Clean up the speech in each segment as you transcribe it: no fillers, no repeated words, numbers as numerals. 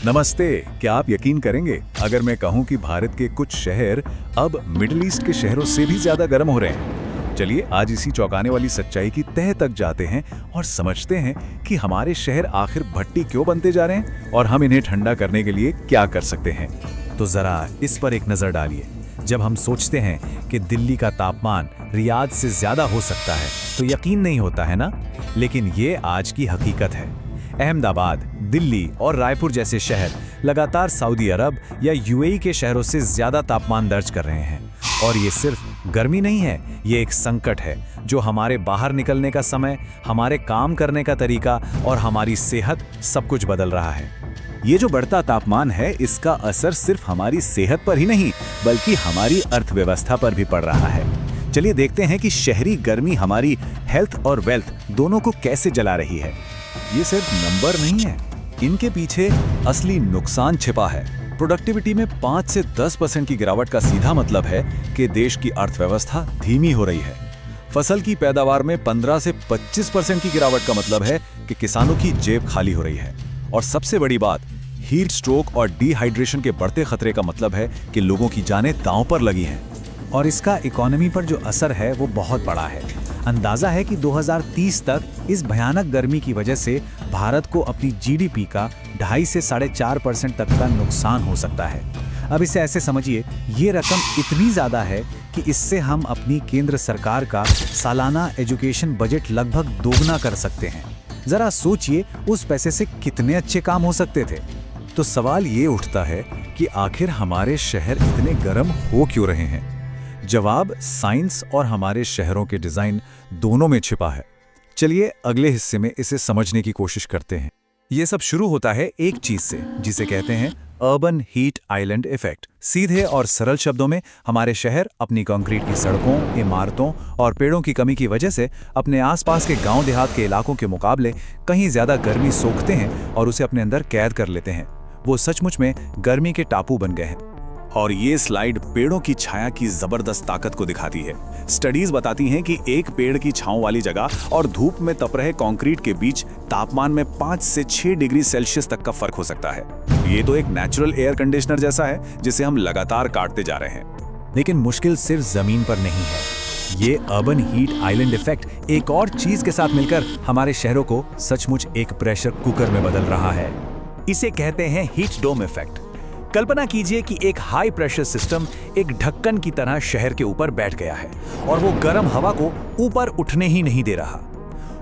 नमस्ते। क्या आप यकीन करेंगे अगर मैं कहूं कि भारत के कुछ शहर अब मिडिल ईस्ट के शहरों से भी ज्यादा गर्म हो रहे हैं। चलिए आज इसी चौंकाने वाली सच्चाई की तह तक जाते हैं और समझते हैं कि हमारे शहर आखिर भट्टी क्यों बनते जा रहे हैं और हम इन्हें ठंडा करने के लिए क्या कर सकते हैं। तो जरा इस पर एक नजर डालिए। जब हम सोचते हैं कि दिल्ली का तापमान रियाद से ज्यादा हो सकता है तो यकीन नहीं होता है ना, लेकिन ये आज की हकीकत है। अहमदाबाद, दिल्ली और रायपुर जैसे शहर लगातार सऊदी अरब या यूएई के शहरों से ज्यादा तापमान दर्ज कर रहे हैं। और ये सिर्फ गर्मी नहीं है, ये एक संकट है जो हमारे बाहर निकलने का समय, हमारे काम करने का तरीका और हमारी सेहत सब कुछ बदल रहा है। ये जो बढ़ता तापमान है, इसका असर सिर्फ हमारी सेहत पर ही नहीं बल्कि हमारी अर्थव्यवस्था पर भी पड़ रहा है। चलिए देखते हैं कि शहरी गर्मी हमारी हेल्थ और वेल्थ दोनों को कैसे जला रही है। ये सिर्फ नंबर नहीं है, इनके पीछे असली नुकसान छिपा है। प्रोडक्टिविटी में 5 से 10% की गिरावट का सीधा मतलब है कि देश की अर्थव्यवस्था धीमी हो रही है। फसल की पैदावार में 15 से 25% की गिरावट का मतलब है कि किसानों की जेब खाली हो रही है। और सबसे बड़ी बात, हीट स्ट्रोक और डिहाइड्रेशन के बढ़ते खतरे का मतलब है कि लोगों की जानें दांव पर लगी हैं। और इसका इकोनॉमी पर जो असर है वो बहुत बड़ा है। अंदाजा है कि 2030 तक इस भयानक गर्मी की वजह से भारत को अपनी जीडीपी का 2.5 से 4.5% तक का नुकसान हो सकता है। अब इसे ऐसे समझिए, ये रकम इतनी ज़्यादा है कि इससे हम अपनी केंद्र सरकार का सालाना एजुकेशन बजट लगभग दोगुना कर सकते हैं। ज़रा सोचिए, उस पैसे से कितने अच्छे काम हो सकते थे। तो सवाल ये उठता है कि आखिर हमारे शहर इतने गर्म हो क्यों रहे हैं? जवाब साइंस और हमारे शहरों के डिजाइन दोनों में छिपा है। चलिए अगले हिस्से में इसे समझने की कोशिश करते हैं। यह सब शुरू होता है एक चीज से जिसे कहते हैं अर्बन हीट आइलैंड इफेक्ट। सीधे और सरल शब्दों में, हमारे शहर अपनी कंक्रीट की सड़कों, इमारतों और पेड़ों की कमी की वजह से अपने आसपास के गांव देहात के इलाकों के मुकाबले कहीं ज्यादा गर्मी सोखते हैं और उसे अपने अंदर कैद कर लेते हैं। वो सचमुच में गर्मी के टापू बन गए हैं। और ये स्लाइड पेड़ों की छाया की जबरदस्त ताकत को दिखाती है। स्टडीज बताती हैं कि एक पेड़ की छांव वाली जगह और धूप में तप रहे कंक्रीट के बीच तापमान में 5 से 6 डिग्री सेल्सियस तक का फर्क हो सकता है। ये तो एक नेचुरल एयर कंडीशनर जैसा है जिसे हम लगातार काटते जा रहे हैं। लेकिन मुश्किल सिर्फ जमीन पर नहीं है। ये अर्बन हीट आइलैंड इफेक्ट एक और चीज के साथ मिलकर हमारे शहरों को सचमुच एक प्रेशर कुकर में बदल रहा है। इसे कहते हैं हीट डोम इफेक्ट। कल्पना कीजिए कि एक हाई प्रेशर सिस्टम एक ढक्कन की तरह शहर के ऊपर बैठ गया है और वो गर्म हवा को ऊपर उठने ही नहीं दे रहा।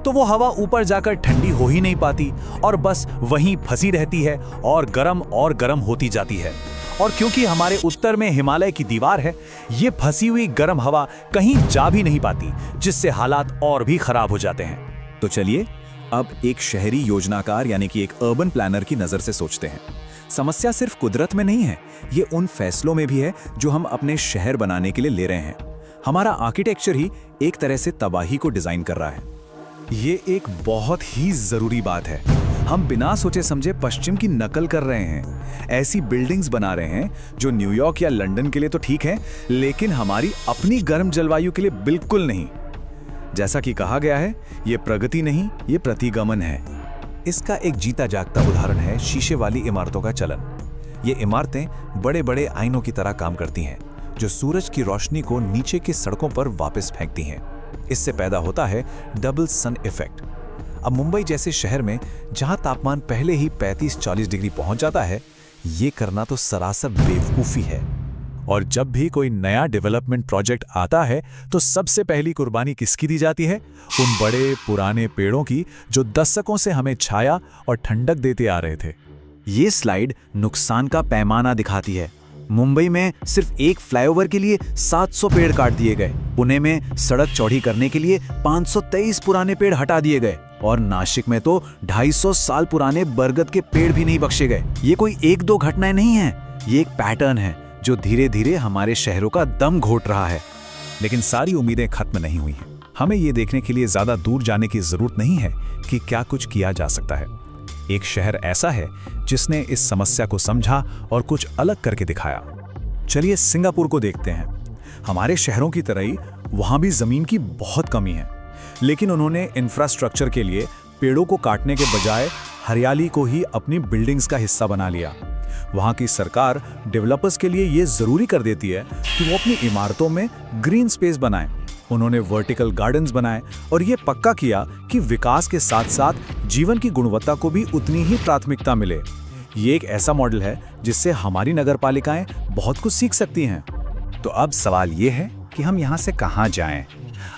तो वो हवा ऊपर जाकर ठंडी हो ही नहीं पाती और बस वहीं फंसी रहती है और गर्म होती जाती है। और क्योंकि हमारे उत्तर में हिमालय की दीवार है, ये फंसी हुई गर्म हवा कहीं जा भी नहीं पाती, जिससे हालात और भी खराब हो जाते हैं। तो चलिए अब एक शहरी योजनाकार यानी कि एक अर्बन प्लानर की नजर से सोचते हैं। समस्या सिर्फ कुदरत में नहीं है, ये उन फैसलों में भी है जो हम अपने शहर बनाने के लिए ले रहे हैं। हमारा आर्किटेक्चर ही एक तरह से तबाही को डिजाइन कर रहा है। ये एक बहुत ही जरूरी बात है। हम बिना सोचे समझे पश्चिम की नकल कर रहे हैं। ऐसी बिल्डिंग्स बना रहे हैं जो न्यूयॉर्क या लंदन के लिए तो ठीक है, लेकिन हमारी अपनी गर्म जलवायु के लिए बिल्कुल नहीं। जैसा कि कहा गया है, ये प्रगति नहीं, ये प्रतिगमन है। इसका एक जीता जागता उदाहरण है शीशे वाली इमारतों का चलन। ये इमारतें बड़े बड़े आईनों की तरह काम करती हैं, जो सूरज की रोशनी को नीचे की सड़कों पर वापस फेंकती हैं। इससे पैदा होता है डबल सन इफेक्ट। अब मुंबई जैसे शहर में जहां तापमान पहले ही 35-40 डिग्री पहुंच जाता है, ये करना तो सरासर बेवकूफी है। और जब भी कोई नया डेवलपमेंट प्रोजेक्ट आता है तो सबसे पहली कुर्बानी किसकी दी जाती है? उन बड़े पुराने पेड़ों की जो दशकों से हमें छाया और ठंडक देते आ रहे थे। ये स्लाइड नुकसान का पैमाना दिखाती है। मुंबई में सिर्फ एक फ्लाईओवर के लिए 700 पेड़ काट दिए गए। पुणे में सड़क चौड़ी करने के लिए 523 पुराने पेड़ हटा दिए गए। और नासिक में तो 250 साल पुराने बरगद के पेड़ भी नहीं बख्शे गए। ये कोई एक दो घटनाएं नहीं है, ये एक पैटर्न है जो धीरे धीरे हमारे शहरों का दम घोट रहा है। लेकिन सारी उम्मीदें खत्म नहीं हुई हैं। हमें ये देखने के लिए ज्यादा दूर जाने की जरूरत नहीं है कि क्या कुछ किया जा सकता है। एक शहर ऐसा है जिसने इस समस्या को समझा और कुछ अलग करके दिखाया। चलिए सिंगापुर को देखते हैं। हमारे शहरों की तरह ही वहां भी जमीन की बहुत कमी है, लेकिन उन्होंने इंफ्रास्ट्रक्चर के लिए पेड़ों को काटने के बजाय हरियाली को ही अपनी बिल्डिंग्स का हिस्सा बना लिया। वहाँ की सरकार डेवलपर्स के लिए ये जरूरी कर देती है कि वो अपनी इमारतों में ग्रीन स्पेस बनाएं। उन्होंने वर्टिकल गार्डन्स बनाए और ये पक्का किया कि विकास के साथ साथ जीवन की गुणवत्ता को भी उतनी ही प्राथमिकता मिले। ये एक ऐसा मॉडल है जिससे हमारी नगरपालिकाएं बहुत कुछ सीख सकती हैं। तो अब सवाल ये है कि हम यहाँ से कहाँ जाएं?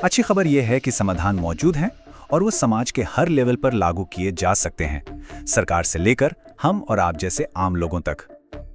अच्छी खबर यह है कि समाधान मौजूद हैं और वो समाज के हर लेवल पर लागू किए जा सकते हैं, सरकार से लेकर हम और आप जैसे आम लोगों तक।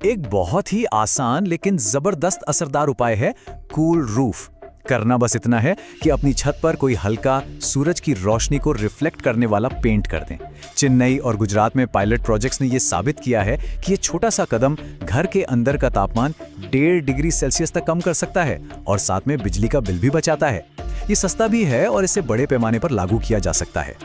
एक बहुत ही आसान लेकिन जबरदस्त असरदार उपाय है कूल रूफ। करना बस इतना है कि अपनी छत पर कोई हल्का सूरज की रोशनी को रिफ्लेक्ट करने वाला पेंट कर दें। चेन्नई और गुजरात में पायलट प्रोजेक्ट्स ने ये साबित किया है कि ये छोटा सा कदम घर के अंदर का तापमान 1.5 डिग्री सेल्सियस तक कम कर सकता है और साथ में बिजली का बिल भी बचाता है। ये सस्ता भी है और इसे बड़े पैमाने पर लागू किया जा सकता है।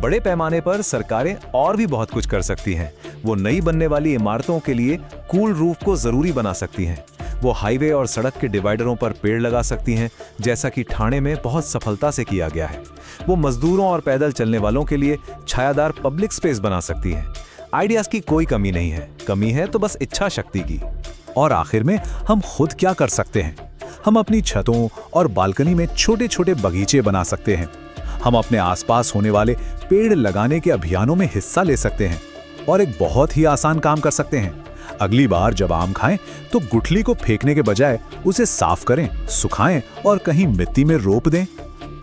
बड़े पैमाने पर सरकारें और भी बहुत कुछ कर सकती हैं। वो नई बनने वाली इमारतों के लिए कूल रूफ को जरूरी बना सकती हैं। वो हाईवे और सड़क के डिवाइडरों पर पेड़ लगा सकती हैं, जैसा कि ठाणे में बहुत सफलता से किया गया है। वो मजदूरों और पैदल चलने वालों के लिए छायादार पब्लिक स्पेस बना सकती हैं। आइडियाज की कोई कमी नहीं है, कमी है तो बस इच्छा शक्ति की। और आखिर में हम खुद क्या कर सकते हैं? हम अपनी छतों और बालकनी में छोटे छोटे बगीचे बना सकते हैं। हम अपने आसपास होने वाले पेड़ लगाने के अभियानों में हिस्सा ले सकते हैं और एक बहुत ही आसान काम कर सकते हैं। अगली बार जब आम खाएं तो गुठली को फेंकने के बजाय उसे साफ करें, सुखाएं और कहीं मिट्टी में रोप दें।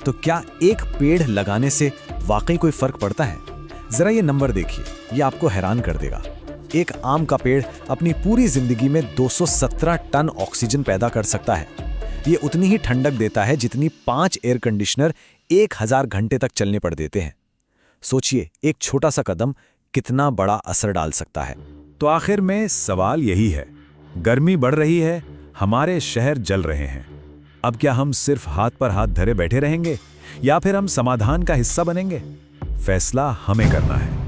तो क्या एक पेड़ लगाने से वाकई कोई फर्क पड़ता है? जरा ये नंबर देखिए, ये आपको हैरान कर देगा। एक आम का पेड़ अपनी पूरी जिंदगी में 217 टन ऑक्सीजन पैदा कर सकता है। ये उतनी ही ठंडक देता है जितनी 5 एयर कंडीशनर 1000 घंटे तक चलने पड़ देते हैं। सोचिए, एक छोटा सा कदम कितना बड़ा असर डाल सकता है। तो आखिर में सवाल यही है, गर्मी बढ़ रही है, हमारे शहर जल रहे हैं। अब क्या हम सिर्फ हाथ पर हाथ धरे बैठे रहेंगे या फिर हम समाधान का हिस्सा बनेंगे? फैसला हमें करना है।